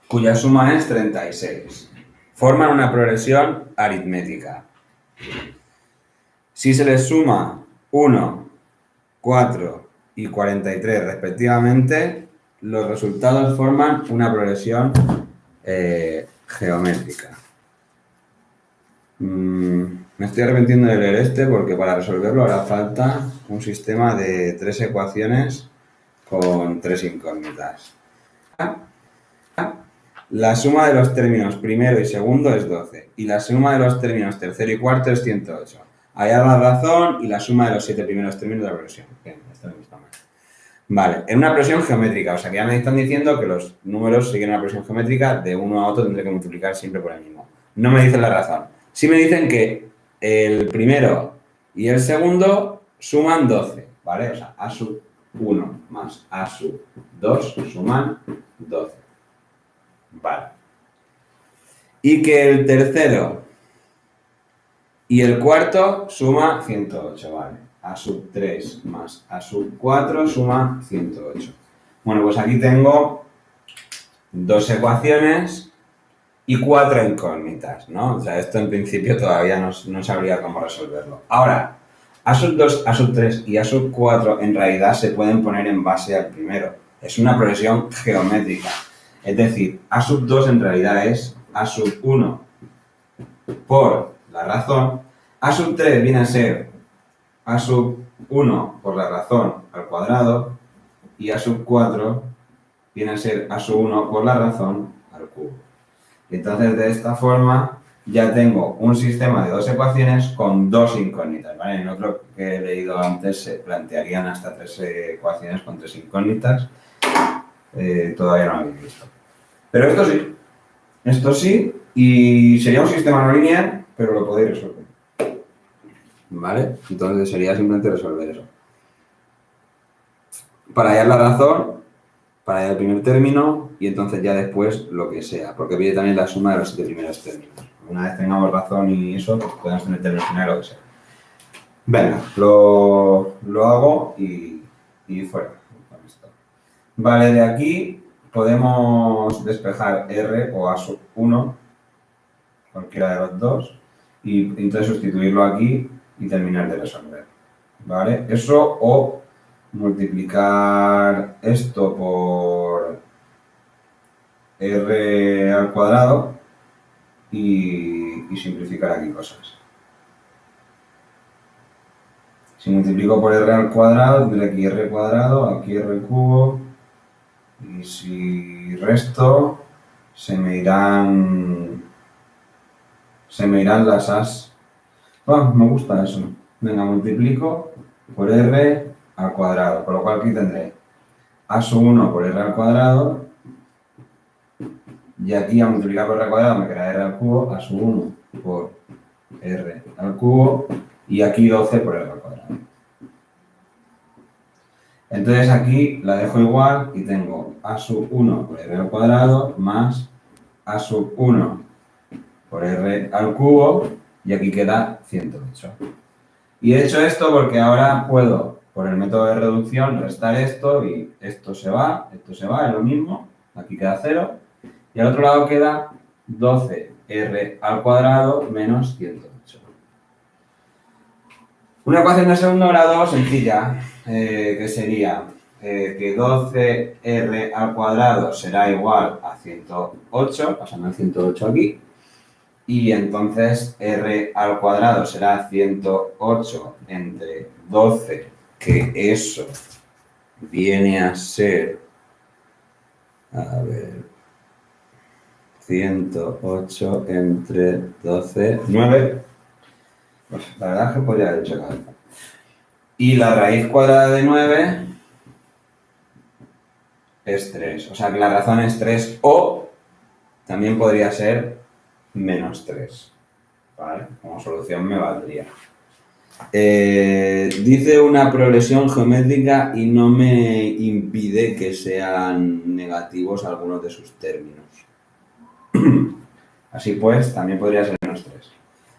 cuya suma es 36 forman una progresión aritmética. Si se les suma 1, 4 y 43 respectivamente, los resultados forman una progresión geométrica. Me estoy arrepintiendo de leer este porque para resolverlo hará falta un sistema de 3 ecuaciones con 3 incógnitas. La suma de los términos primero y segundo es 12 y la suma de los términos tercero y cuarto es 108. Hallar la razón y la suma de los 7 primeros términos de la progresión. Bien, esto me gusta más. Vale, en una progresión geométrica, o sea que ya me están diciendo que los números siguen una progresión geométrica, de uno a otro tendré que multiplicar siempre por el mismo. No me dicen la razón. Sí me dicen que el primero y el segundo suman 12, ¿vale? O sea, A sub 1 más A sub 2 suman 12. Vale. Y que el tercero Y el cuarto suma 108, vale. A sub 3 más A sub 4 suma 108. Bueno, pues aquí tengo dos ecuaciones y cuatro incógnitas, ¿no? O sea, esto en principio todavía no sabría cómo resolverlo. Ahora, A sub 2, A sub 3 y A sub 4 en realidad se pueden poner en base al primero. Es una progresión geométrica. Es decir, A sub 2 en realidad es A sub 1 por la razón. A sub 3 viene a ser A sub 1 por la razón al cuadrado y A sub 4 viene a ser A sub 1 por la razón al cubo. Y entonces de esta forma ya tengo un sistema de dos ecuaciones con dos incógnitas, ¿vale? En otro que he leído antes se plantearían hasta tres ecuaciones con tres incógnitas. Todavía no lo habéis visto. Pero esto sí, y sería un sistema no lineal, pero lo podéis resolver. ¿Vale? Entonces sería simplemente resolver eso. Para hallar la razón, para hallar el primer término y entonces ya después lo que sea, porque pide también la suma de los 7 primeros términos. Una vez tengamos razón y eso, pues podemos tener términos finales o lo que sea. Venga, lo hago y fuera con esto. Vale, de aquí podemos despejar R o A sub 1, cualquiera de los dos, y entonces sustituirlo aquí y terminar de resolver. ¿Vale? Eso o multiplicar esto por R al cuadrado y simplificar aquí cosas. Si multiplico por R al cuadrado, tendré aquí R cuadrado, aquí R cubo, y si resto, se me irán las A's. Oh, me gusta eso. Venga, multiplico por R al cuadrado, con lo cual aquí tendré A sub 1 por R al cuadrado, y aquí a multiplicar por R al cuadrado me queda R al cubo, A sub 1 por R al cubo, y aquí 12 por R al cuadrado. Entonces aquí la dejo igual y tengo A sub 1 por R al cuadrado más A sub 1 por R al cubo, y aquí queda 108. Y he hecho esto porque ahora puedo, por el método de reducción, restar esto y esto se va, es lo mismo, aquí queda 0, y al otro lado queda 12R al cuadrado menos 108. Una ecuación de segundo grado sencilla, que sería que 12R al cuadrado será igual a 108, pasando el 108 aquí, y entonces R al cuadrado será 108 entre 12, que eso viene a ser, a ver, 108 entre 12, 9. Pues la verdad es que podría haber hecho cabeza. Y la raíz cuadrada de 9 es 3. O sea que la razón es 3 o también podría ser menos 3. ¿Vale? Como solución me valdría. Dice una progresión geométrica y no me impide que sean negativos algunos de sus términos. Así pues, también podría ser menos 3.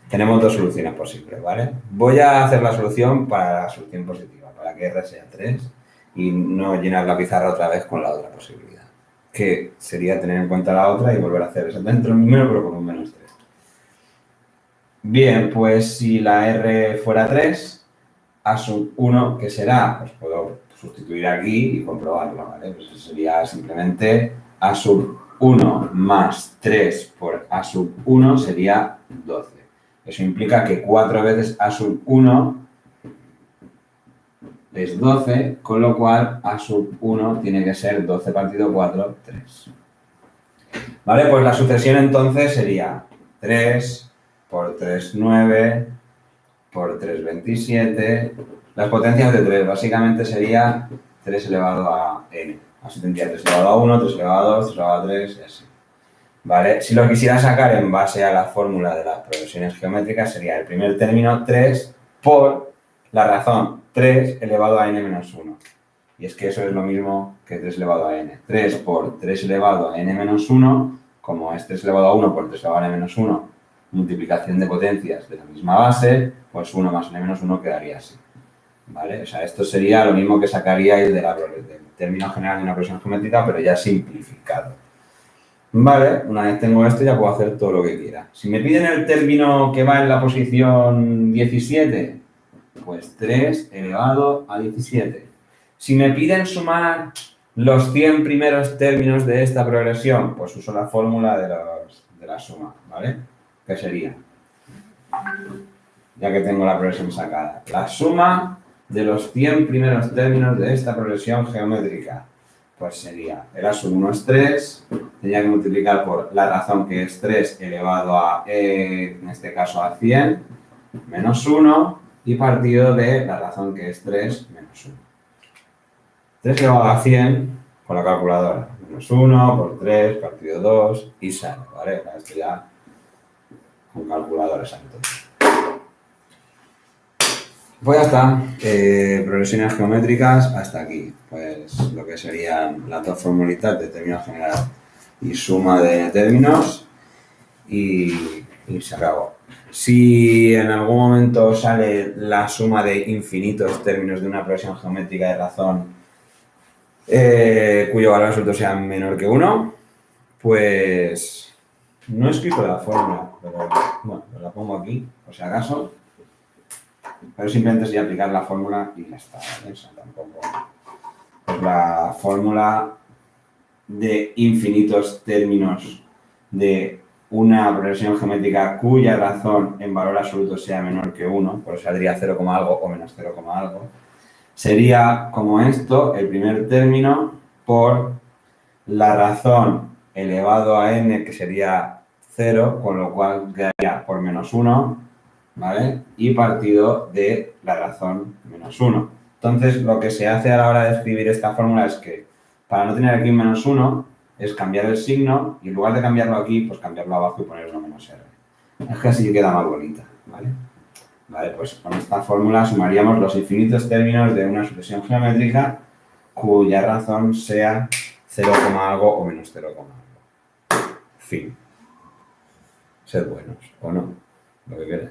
Tenemos dos soluciones posibles, ¿vale? Voy a hacer la solución para la solución positiva, para que R sea 3 y no llenar la pizarra otra vez con la otra posibilidad, que sería tener en cuenta la otra y volver a hacer eso dentro del número, pero con un menos 3. Bien, pues si la R fuera 3, A sub 1, ¿qué será? Pues puedo sustituir aquí y comprobarlo, ¿vale? Pues sería simplemente A sub 1 más 3 por A sub 1 sería 12. Eso implica que 4 veces A sub 1 es 12, con lo cual A sub 1 tiene que ser 12 partido 4, 3. Vale, pues la sucesión entonces sería 3 por 3, 9, por 3, 27. Las potencias de 3 básicamente sería 3 elevado a n. Así tendría 3 elevado a 1, 3 elevado a 2, 3 elevado a 3 y así. ¿Vale? Si lo quisiera sacar en base a la fórmula de las progresiones geométricas, sería el primer término 3 por la razón 3 elevado a n menos 1. Y es que eso es lo mismo que 3 elevado a n. 3 por 3 elevado a n menos 1, como es 3 elevado a 1 por 3 elevado a n menos 1, multiplicación de potencias de la misma base, pues 1 más n menos 1 quedaría así. ¿Vale? O sea, esto sería lo mismo que sacaríais del término general de una progresión geométrica, pero ya simplificado. Vale, una vez tengo esto ya puedo hacer todo lo que quiera. Si me piden el término que va en la posición 17, pues 3 elevado a 17. Si me piden sumar los 100 primeros términos de esta progresión, pues uso la fórmula de la suma, ¿vale? ¿Qué sería? Ya que tengo la progresión sacada. La suma de los 100 primeros términos de esta progresión geométrica. Pues sería, el A1 es 3, tenía que multiplicar por la razón que es 3 elevado a, en este caso a 100, menos 1, y partido de la razón que es 3 menos 1. 3 elevado a 100 con la calculadora. Menos 1 por 3 partido 2 y sale, ¿vale? Esto ya con calculadora exacto. Pues ya está. Progresiones geométricas hasta aquí. Pues lo que serían las dos formulitas de término general y suma de términos y se acabó. Si en algún momento sale la suma de infinitos términos de una progresión geométrica de razón cuyo valor absoluto sea menor que 1, pues no he escrito la fórmula, pero bueno, la pongo aquí, por si acaso. Pero simplemente sería aplicar la fórmula y ya está, ¿vale? O sea, tampoco... Pues la fórmula de infinitos términos de una progresión geométrica cuya razón en valor absoluto sea menor que 1, por eso saldría 0, algo o menos 0, algo, sería como esto, el primer término por la razón elevado a n, que sería 0, con lo cual quedaría por menos 1, ¿vale? Y partido de la razón menos 1. Entonces, lo que se hace a la hora de escribir esta fórmula es que, para no tener aquí un menos 1, es cambiar el signo y en lugar de cambiarlo aquí, pues cambiarlo abajo y poner 1 menos r. Es que así queda más bonita, ¿vale? Vale, pues con esta fórmula sumaríamos los infinitos términos de una sucesión geométrica cuya razón sea 0, algo o menos 0, algo. Fin. Sed buenos, o no, lo que queráis.